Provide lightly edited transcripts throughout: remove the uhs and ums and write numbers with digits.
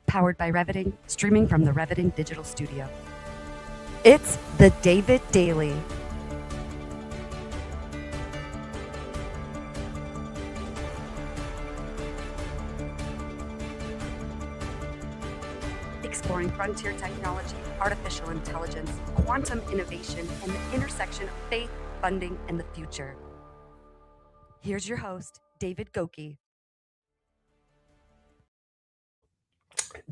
powered by Reviting, streaming from the Reviting Digital Studio. It's the David Daily. Exploring frontier technology, artificial intelligence, quantum innovation, and the intersection of faith, funding, and the future. Here's your host, David Goki.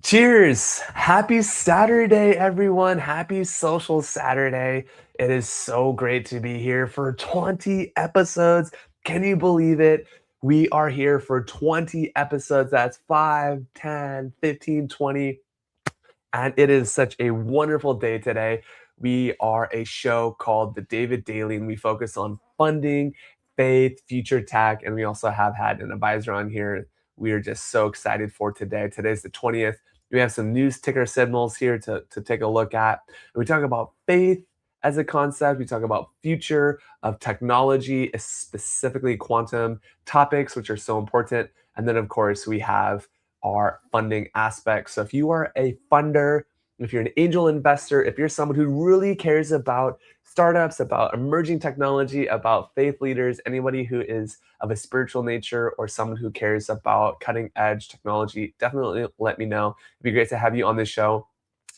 Cheers! Happy Saturday, everyone. Happy Social Saturday. It is so great to be here for 20 episodes. Can you believe it? We are here for 20 episodes. That's 5, 10, 15, 20. And it is such a wonderful day today. We are a show called The David Daily, and we focus on funding, faith, future tech, and we also have had an advisor on here. We are just so excited for today. Today's the 20th. We have some news ticker signals here to take a look at. And we talk about faith as a concept. We talk about future of technology, specifically quantum topics, which are so important. And then, of course, we have our funding aspects. So if you are a funder, if you're an angel investor, if you're someone who really cares about startups, about emerging technology, about faith leaders, anybody who is of a spiritual nature or someone who cares about cutting edge technology, definitely let me know. It'd be great to have you on this show.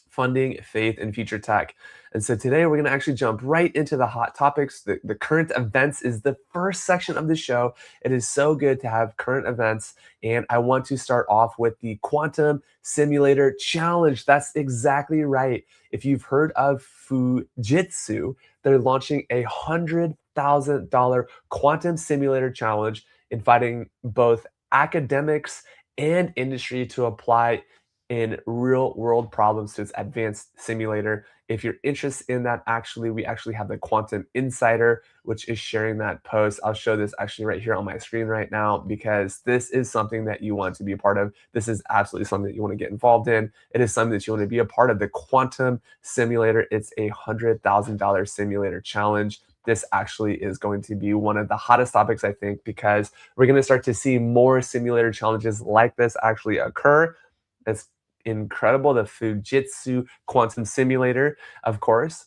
Funding, faith, and future tech. And so today we're going to actually jump right into the hot topics. The current events is the first section of the show. It is so good to have current events. And I want to start off with the Quantum Simulator Challenge. That's exactly right. If you've heard of Fujitsu, they're launching a $100,000 Quantum Simulator Challenge, inviting both academics and industry to apply in real world problems to its advanced simulator. If you're interested in that, we actually have the Quantum Insider, which is sharing that post. I'll show this actually right here on my screen right now, because this is something that you want to be a part of. This is absolutely something that you want to get involved in. It is something that you want to be a part of. The Quantum Simulator, it's a $100,000 simulator challenge. This actually is going to be one of the hottest topics, I think, because we're going to start to see more simulator challenges like this actually occur. It's incredible. The Fujitsu Quantum Simulator, of course.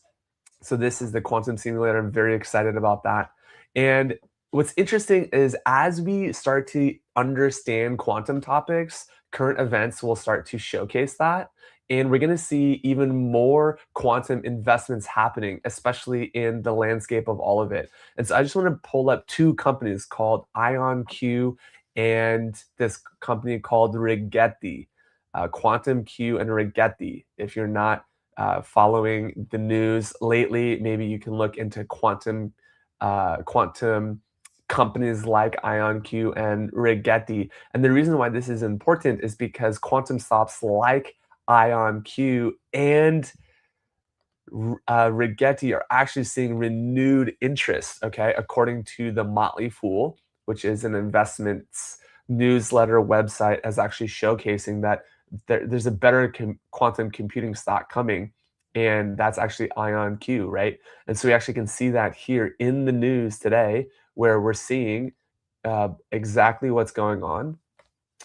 So this is the Quantum Simulator. I'm very excited about that. And what's interesting is as we start to understand quantum topics, current events will start to showcase that. And we're going to see even more quantum investments happening, especially in the landscape of all of it. And so I just want to pull up two companies called IonQ and this company called Rigetti. Quantum Q and Rigetti. If you're not following the news lately, maybe you can look into quantum companies like IonQ and Rigetti. And the reason why this is important is because quantum stops like IonQ and Rigetti are actually seeing renewed interest, okay, according to the Motley Fool, which is an investments newsletter website, is actually showcasing that there's a better quantum computing stock coming, and that's actually IonQ, right? And so we actually can see that here in the news today, where we're seeing exactly what's going on,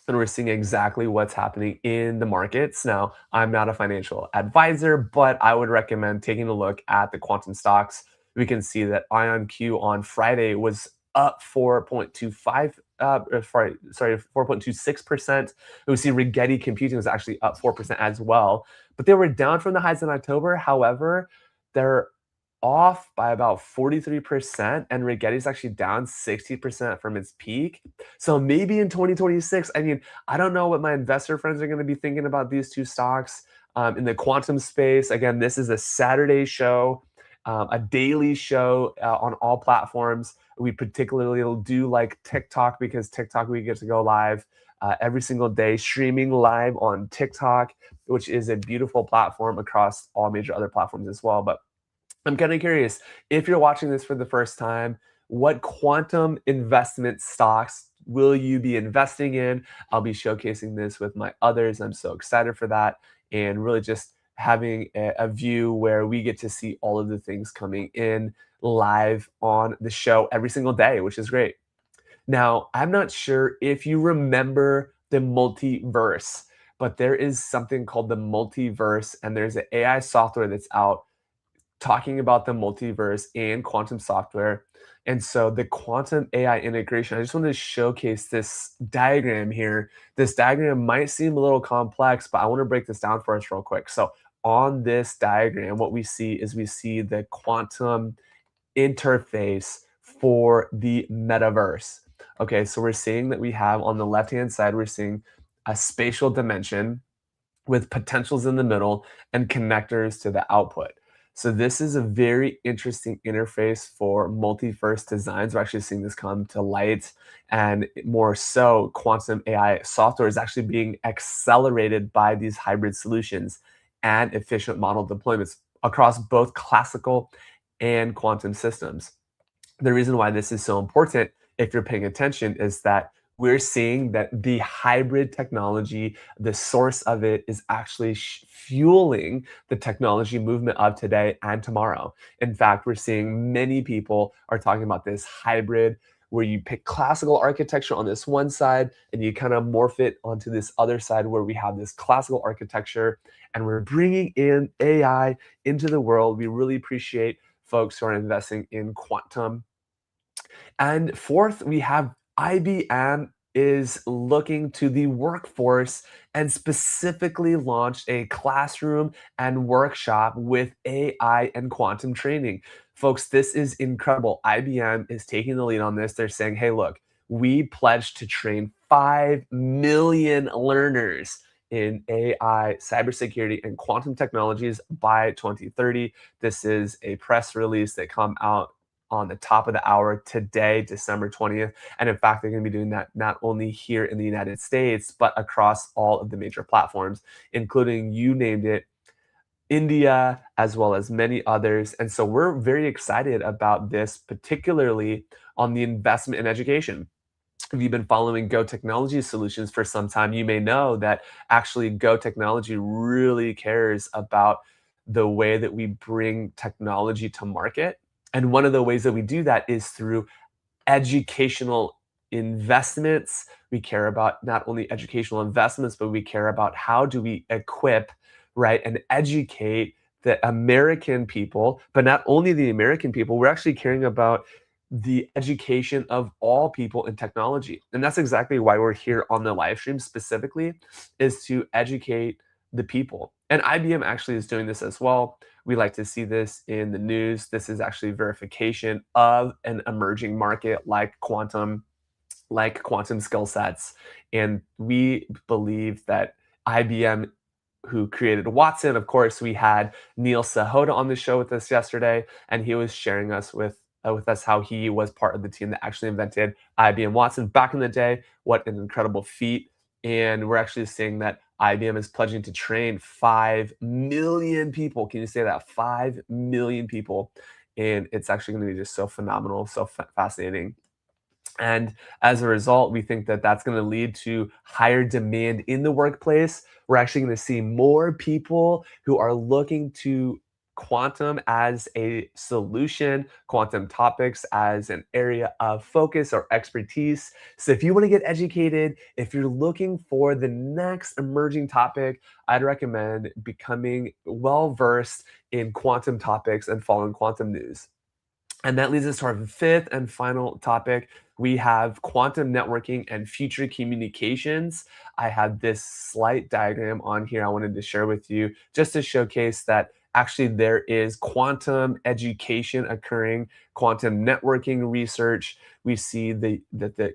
and we're seeing exactly what's happening in the markets. Now, I'm not a financial advisor, but I would recommend taking a look at the quantum stocks. We can see that IonQ on Friday was up 4.26%. We see Rigetti Computing was actually up 4% as well, but they were down from the highs in October. However, they're off by about 43%, and Rigetti's actually down 60% from its peak. So maybe in 2026, I mean, I don't know what my investor friends are going to be thinking about these two stocks in the quantum space. Again, this is a Saturday show, a daily show on all platforms. We particularly do like TikTok, because TikTok, we get to go live every single day, streaming live on TikTok, which is a beautiful platform across all major other platforms as well. But I'm kind of curious, if you're watching this for the first time, what quantum investment stocks will you be investing in? I'll be showcasing this with my others. I'm so excited for that, and really just having a view where we get to see all of the things coming in live on the show every single day, which is great. Now, I'm not sure if you remember the multiverse, but there is something called the multiverse, and there's an AI software that's out talking about the multiverse and quantum software. And so the quantum AI integration, I just wanted to showcase this diagram here. This diagram might seem a little complex, but I want to break this down for us real quick. So on this diagram, what we see is we see the quantum interface for the metaverse. Okay, so we're seeing that we have on the left-hand side, we're seeing a spatial dimension with potentials in the middle and connectors to the output. So this is a very interesting interface for multi-verse designs. We're actually seeing this come to light, and more so, quantum AI software is actually being accelerated by these hybrid solutions and efficient model deployments across both classical and quantum systems. The reason why this is so important, if you're paying attention, is that we're seeing that the hybrid technology, the source of it is actually fueling the technology movement of today and tomorrow. In fact, we're seeing many people are talking about this hybrid where you pick classical architecture on this one side and you kind of morph it onto this other side where we have this classical architecture and we're bringing in AI into the world. We really appreciate folks who are investing in quantum. And fourth, we have IBM is looking to the workforce and specifically launched a classroom and workshop with AI and quantum training. Folks, this is incredible. IBM is taking the lead on this. They're saying, hey, look, we pledge to train 5 million learners in AI, cybersecurity, and quantum technologies by 2030. This is a press release that come out on the top of the hour today, December 20th. And in fact, they're going to be doing that not only here in the United States, but across all of the major platforms, including, you named it, India, as well as many others. And so we're very excited about this, particularly on the investment in education. If you've been following Go Technology Solutions for some time, you may know that actually Go Technology really cares about the way that we bring technology to market. And one of the ways that we do that is through educational investments. We care about not only educational investments, but we care about how do we equip, right, and educate the American people, but not only the American people, we're actually caring about the education of all people in technology. And that's exactly why we're here on the live stream specifically, is to educate the people. And IBM actually is doing this as well. We like to see this in the news. This is actually verification of an emerging market like quantum skill sets. And we believe that IBM, who created Watson, of course, we had Neil Sahota on the show with us yesterday, and he was sharing us with us how he was part of the team that actually invented IBM Watson back in the day. What an incredible feat. And we're actually seeing that IBM is pledging to train 5 million people. Can you say that? 5 million people. And it's actually going to be just so phenomenal, so fascinating. And as a result, we think that that's going to lead to higher demand in the workplace. We're actually going to see more people who are looking to quantum as a solution, quantum topics as an area of focus or expertise. So if you want to get educated, if you're looking for the next emerging topic, I'd recommend becoming well versed in quantum topics and following quantum news. And that leads us to our fifth and final topic. We have quantum networking and future communications. I have this slight diagram on here I wanted to share with you just to showcase that actually there is quantum education occurring, quantum networking research. We see that the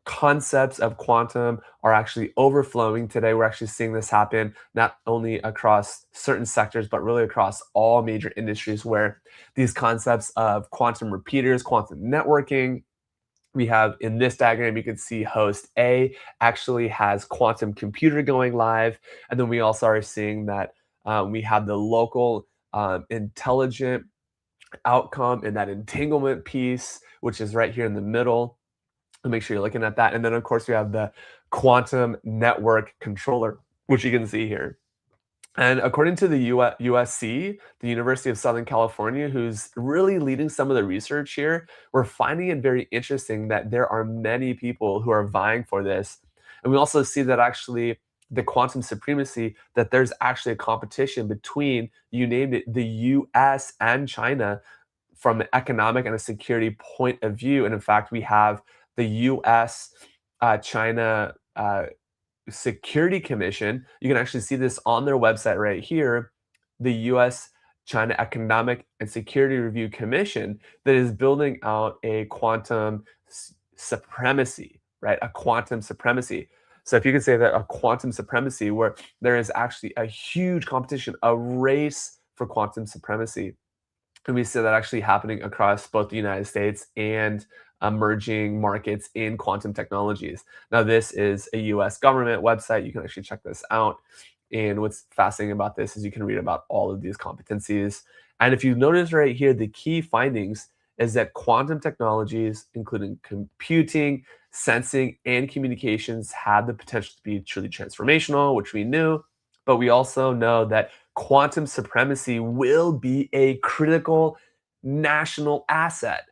concepts of quantum are actually overflowing today. We're actually seeing this happen not only across certain sectors, but really across all major industries where these concepts of quantum repeaters, quantum networking, we have in this diagram, you can see host A actually has quantum computer going live. And then we also are seeing that we have the local intelligent outcome and that entanglement piece, which is right here in the middle. Make sure you're looking at that. And then, of course, we have the quantum network controller, which you can see here. And according to the USC, the University of Southern California, who's really leading some of the research here, we're finding it very interesting that there are many people who are vying for this. And we also see that actually the quantum supremacy, that there's actually a competition between, you named it, the US and China from an economic and a security point of view. And in fact, we have the US China Security Commission. You can actually see this on their website right here, the US China Economic and Security Review Commission, that is building out a quantum supremacy, right? A quantum supremacy. So if you could say that, a quantum supremacy, where there is actually a huge competition, a race for quantum supremacy. And we see that actually happening across both the United States and emerging markets in quantum technologies. Now, this is a US government website. You can actually check this out. And what's fascinating about this is you can read about all of these competencies. And if you notice right here, the key findings is that quantum technologies, including computing, sensing, and communications, have the potential to be truly transformational, which we knew. But we also know that quantum supremacy will be a critical national asset.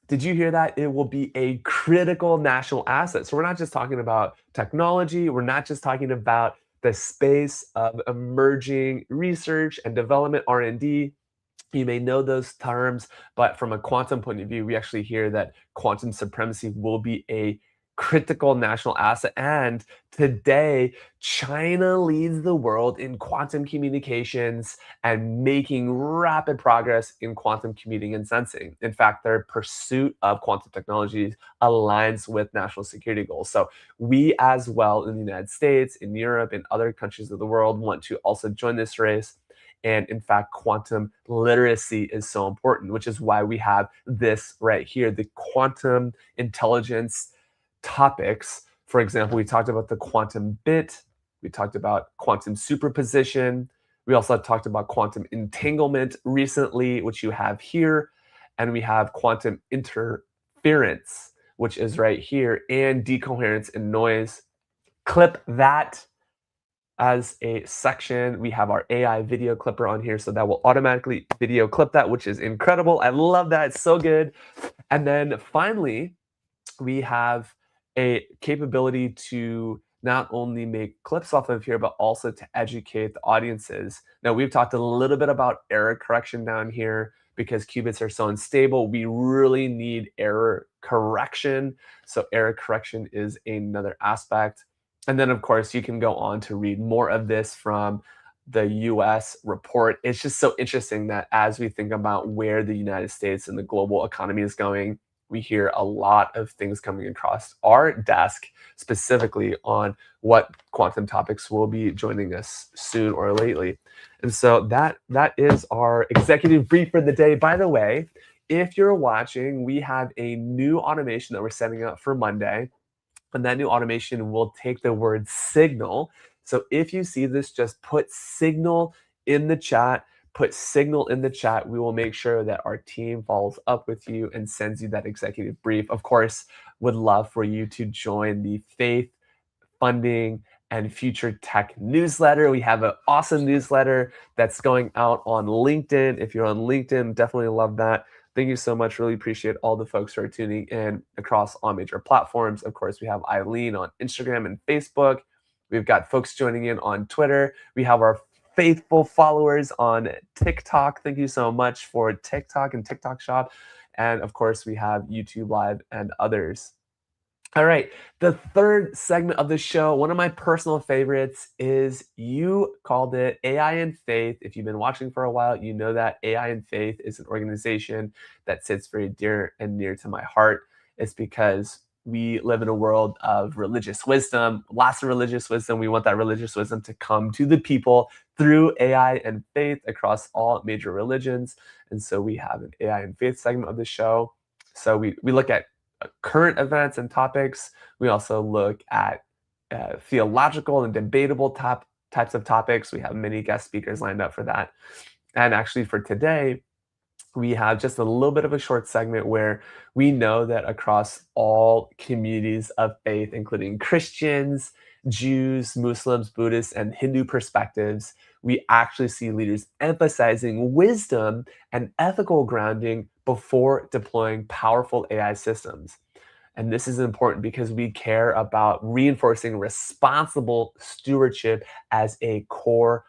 Did you hear that? It will be a critical national asset. So we're not just talking about technology, we're not just talking about the space of emerging research and development, R&D. You may know those terms, but from a quantum point of view, we actually hear that quantum supremacy will be a critical national asset. And today, China leads the world in quantum communications and making rapid progress in quantum computing and sensing. In fact, their pursuit of quantum technologies aligns with national security goals. So we as well in the United States, in Europe, in other countries of the world want to also join this race. And in fact, quantum literacy is so important, which is why we have this right here, the quantum intelligence topics. For example, we talked about the quantum bit, we talked about quantum superposition, we also talked about quantum entanglement recently, which you have here, and we have quantum interference, which is right here, and decoherence and noise. Clip that as a section. We have our AI video clipper on here, so that will automatically video clip that, which is incredible. I love that. It's so good. And then finally, we have a capability to not only make clips off of here, but also to educate the audiences. Now, we've talked a little bit about error correction down here because qubits are so unstable. We really need error correction. So error correction is another aspect. And then, of course, you can go on to read more of this from the US report. It's just so interesting that as we think about where the United States and the global economy is going, we hear a lot of things coming across our desk, specifically on what quantum topics will be joining us soon or lately. And so that is our executive brief for the day. By the way, if you're watching, we have a new automation that we're setting up for Monday. And that new automation will take the word signal. So if you see this, just put signal in the chat. Put signal in the chat. We will make sure that our team follows up with you and sends you that executive brief. Of course, would love for you to join the Faith, Funding, and Future Tech newsletter. We have an awesome newsletter that's going out on LinkedIn. If you're on LinkedIn, definitely love that. Thank you so much. Really appreciate all the folks who are tuning in across all major platforms. Of course, we have Eileen on Instagram and Facebook. We've got folks joining in on Twitter. We have our faithful followers on TikTok. Thank you so much for TikTok and TikTok Shop. And of course, we have YouTube Live and others. All right, the third segment of the show, one of my personal favorites, is, you called it, AI and Faith. If you've been watching for a while, you know that AI and Faith is an organization that sits very dear and near to my heart. It's because we live in a world of religious wisdom, lots of religious wisdom. We want that religious wisdom to come to the people through AI and Faith across all major religions. And so we have an AI and Faith segment of the show. So we look at current events and topics. We also look at theological and debatable types of topics. We have many guest speakers lined up for that. And actually for today, we have just a little bit of a short segment where we know that across all communities of faith, including Christians, Jews, Muslims, Buddhists, and Hindu perspectives, we actually see leaders emphasizing wisdom and ethical grounding before deploying powerful AI systems. And this is important because we care about reinforcing responsible stewardship as a core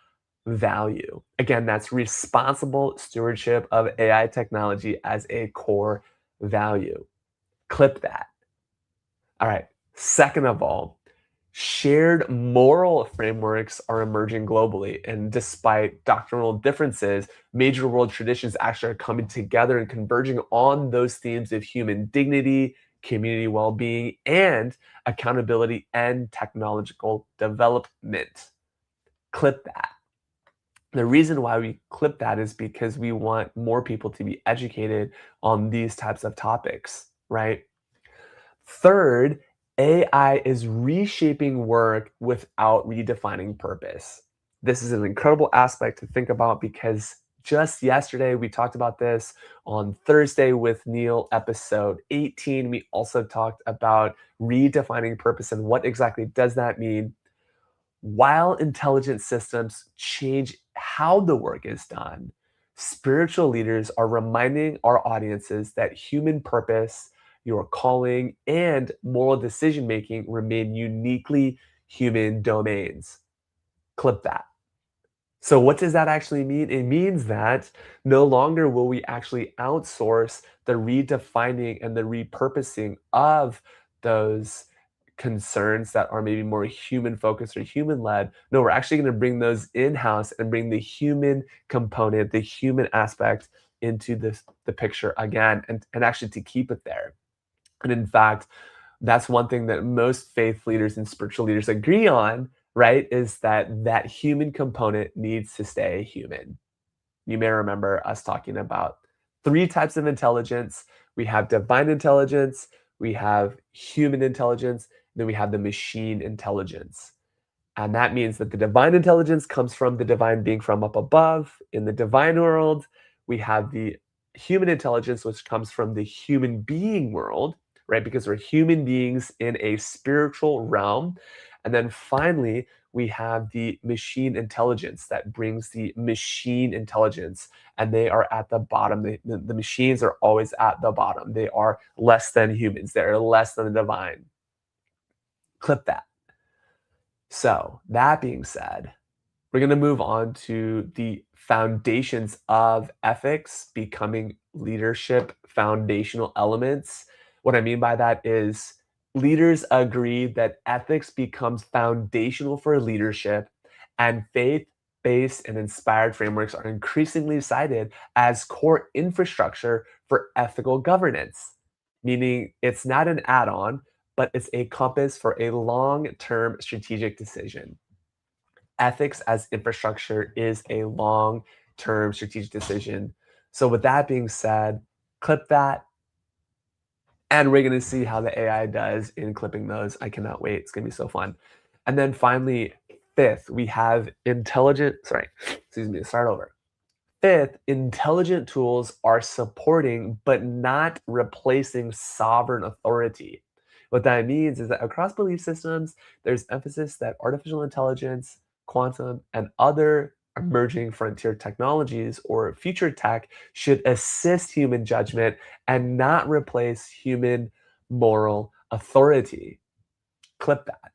value. Again, that's responsible stewardship of AI technology as a core value. Clip that. All right. Second of all, shared moral frameworks are emerging globally. And despite doctrinal differences, major world traditions actually are coming together and converging on those themes of human dignity, community well being, and accountability and technological development. Clip that. The reason why we clip that is because we want more people to be educated on these types of topics, right? Third, AI is reshaping work without redefining purpose. This is an incredible aspect to think about because just yesterday we talked about this on Thursday with Neil, episode 18. We also talked about redefining purpose and what exactly does that mean. While intelligent systems change how the work is done, spiritual leaders are reminding our audiences that human purpose, your calling, and moral decision making remain uniquely human domains. Clip that. So, what does that actually mean? It means that no longer will we actually outsource the redefining and the repurposing of those concerns that are maybe more human focused or human led. No, we're actually going to bring those in house and bring the human component, the human aspect into the picture again, and actually to keep it there. And in fact, that's one thing that most faith leaders and spiritual leaders agree on, right? Is that that human component needs to stay human. You may remember us talking about three types of intelligence. We have divine intelligence, we have human intelligence, then we have the machine intelligence. And that means that the divine intelligence comes from the divine being from up above. In the divine world, we have the human intelligence, which comes from the human being world, right? Because we're human beings in a spiritual realm. And then finally, we have the machine intelligence that brings the machine intelligence, and they are at the bottom. The machines are always at the bottom. They are less than humans, they're less than the divine. Clip that. So, that being said, we're going to move on to the foundations of ethics becoming leadership foundational elements. What I mean by that is leaders agree that ethics becomes foundational for leadership, and faith based and inspired frameworks are increasingly cited as core infrastructure for ethical governance, meaning it's not an add on, but it's a compass for a long term strategic decision. Ethics as infrastructure is a long term strategic decision. So, with that being said, clip that, and we're going to see how the AI does in clipping those. I cannot wait. It's going to be so fun. And then finally, fifth, we have excuse me, start over. Fifth, intelligent tools are supporting but not replacing sovereign authority. What that means is that across belief systems, there's emphasis that artificial intelligence, quantum, and other emerging frontier technologies or future tech should assist human judgment and not replace human moral authority. Clip that.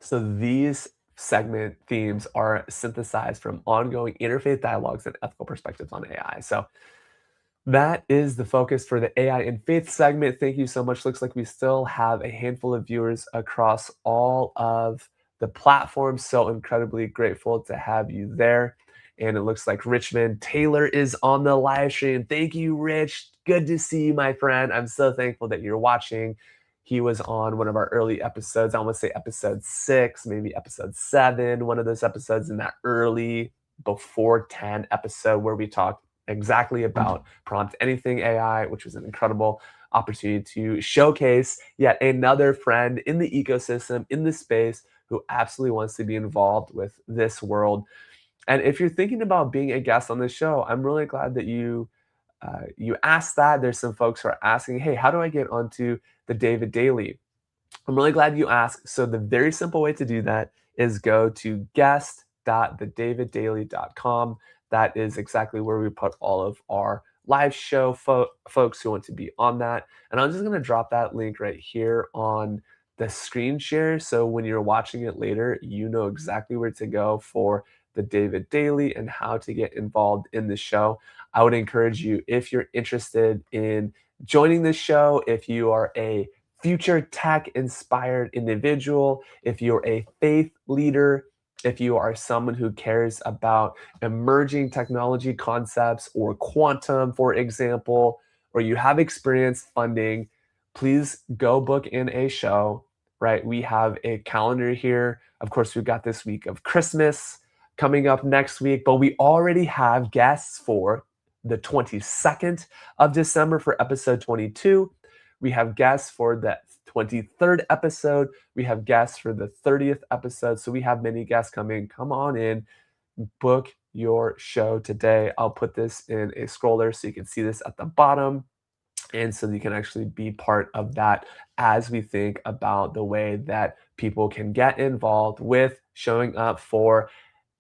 So these segment themes are synthesized from ongoing interfaith dialogues and ethical perspectives on AI. So that is the focus for the AI and faith segment. Thank you so much. Looks like we still have a handful of viewers across all of the platforms. So incredibly grateful to have you there. And it looks like Richmond Taylor is on the live stream. Thank you, Rich. Good to see you, my friend. I'm so thankful that you're watching. He was on one of our early episodes. I want to say episode 6, maybe episode 7, one of those episodes in that early before 10 episode where we talked exactly about Prompt Anything AI, which was an incredible opportunity to showcase yet another friend in the ecosystem, in the space, who absolutely wants to be involved with this world. And if you're thinking about being a guest on this show, I'm really glad that you asked that. There's some folks who are asking, hey, how do I get onto the David Daily? I'm really glad you asked. So the very simple way to do that is go to guest.thedaviddaily.com. That is exactly where we put all of our live show folks who want to be on that. And I'm just going to drop that link right here on the screen share. So when you're watching it later, you know exactly where to go for the David Daily and how to get involved in the show. I would encourage you, if you're interested in joining the show, if you are a future tech inspired individual, if you're a faith leader, if you are someone who cares about emerging technology concepts or quantum, for example, or you have experience funding, please go book in a show, right? We have a calendar here. Of course, we've got this week of Christmas coming up next week, but we already have guests for the 22nd of December for episode 22. We have guests for the 23rd episode. We have guests for the 30th episode. So we have many guests coming. Come on in, book your show today. I'll put this in a scroller so you can see this at the bottom. And so you can actually be part of that as we think about the way that people can get involved with showing up for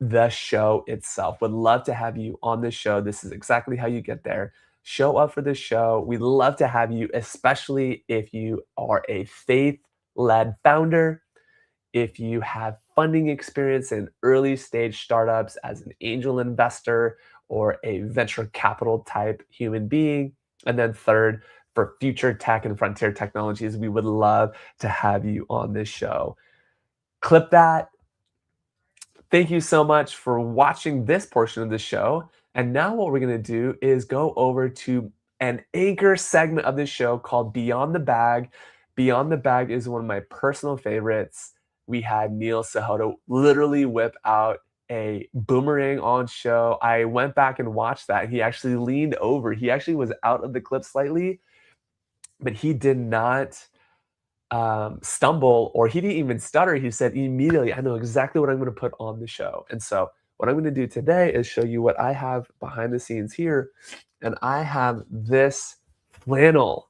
the show itself. Would love to have you on the show. This is exactly how you get there. Show up for the show. We'd love to have you, especially if you are a faith-led founder, if you have funding experience in early stage startups as an angel investor or a venture capital type human being. And then third, for future tech and frontier technologies, we would love to have you on this show. Clip that. Thank you so much for watching this portion of the show. And now what we're going to do is go over to an anchor segment of the show called Beyond the Bag. Beyond the Bag is one of my personal favorites. We had Neil Sahota literally whip out a boomerang on show. I went back and watched that. He actually leaned over. He actually was out of the clip slightly, but he did not stumble, or he didn't even stutter. He said immediately, I know exactly what I'm going to put on the show. And so what I'm going to do today is show you what I have behind the scenes here. And I have this flannel.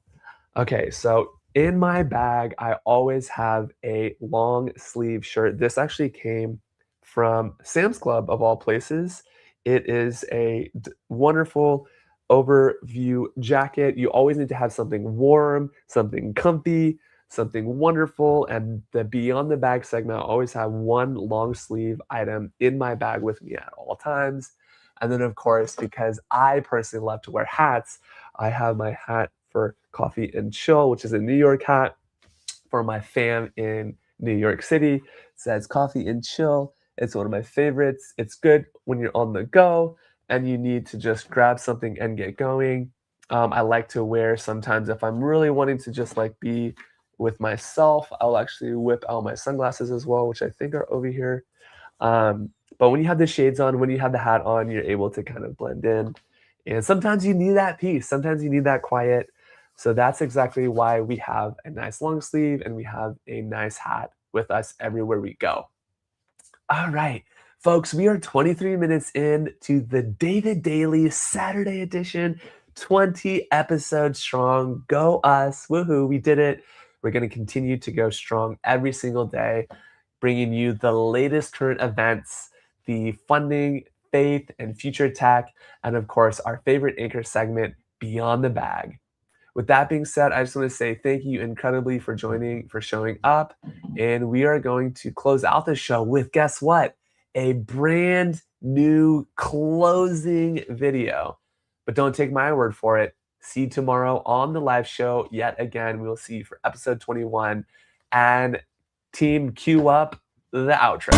Okay, so in my bag, I always have a long sleeve shirt. This actually came from Sam's Club of all places. It is a wonderful overview jacket. You always need to have something warm, something comfy, something wonderful. And the Beyond the Bag segment, I always have one long sleeve item in my bag with me at all times. And then of course, because I personally love to wear hats, I have my hat for Coffee and Chill, which is a New York hat. For my fam in New York City, it says Coffee and Chill. It's one of my favorites. It's good when you're on the go and you need to just grab something and get going. I like to wear sometimes if I'm really wanting to just like be with myself, I'll actually whip out my sunglasses as well, which I think are over here. But when you have the shades on, when you have the hat on, you're able to kind of blend in. And sometimes you need that peace. Sometimes you need that quiet. So that's exactly why we have a nice long sleeve and we have a nice hat with us everywhere we go. All right, folks, we are 23 minutes in to the David Daily Saturday edition, 20 episodes strong. Go us. Woohoo, we did it. We're going to continue to go strong every single day, bringing you the latest current events, the funding, faith, and future tech, and of course, our favorite anchor segment, Beyond the Bag. With that being said, I just want to say thank you incredibly for showing up. And we are going to close out the show with, guess what? A brand new closing video. But don't take my word for it. See you tomorrow on the live show. Yet again, we'll see you for episode 21. And team, cue up the outro.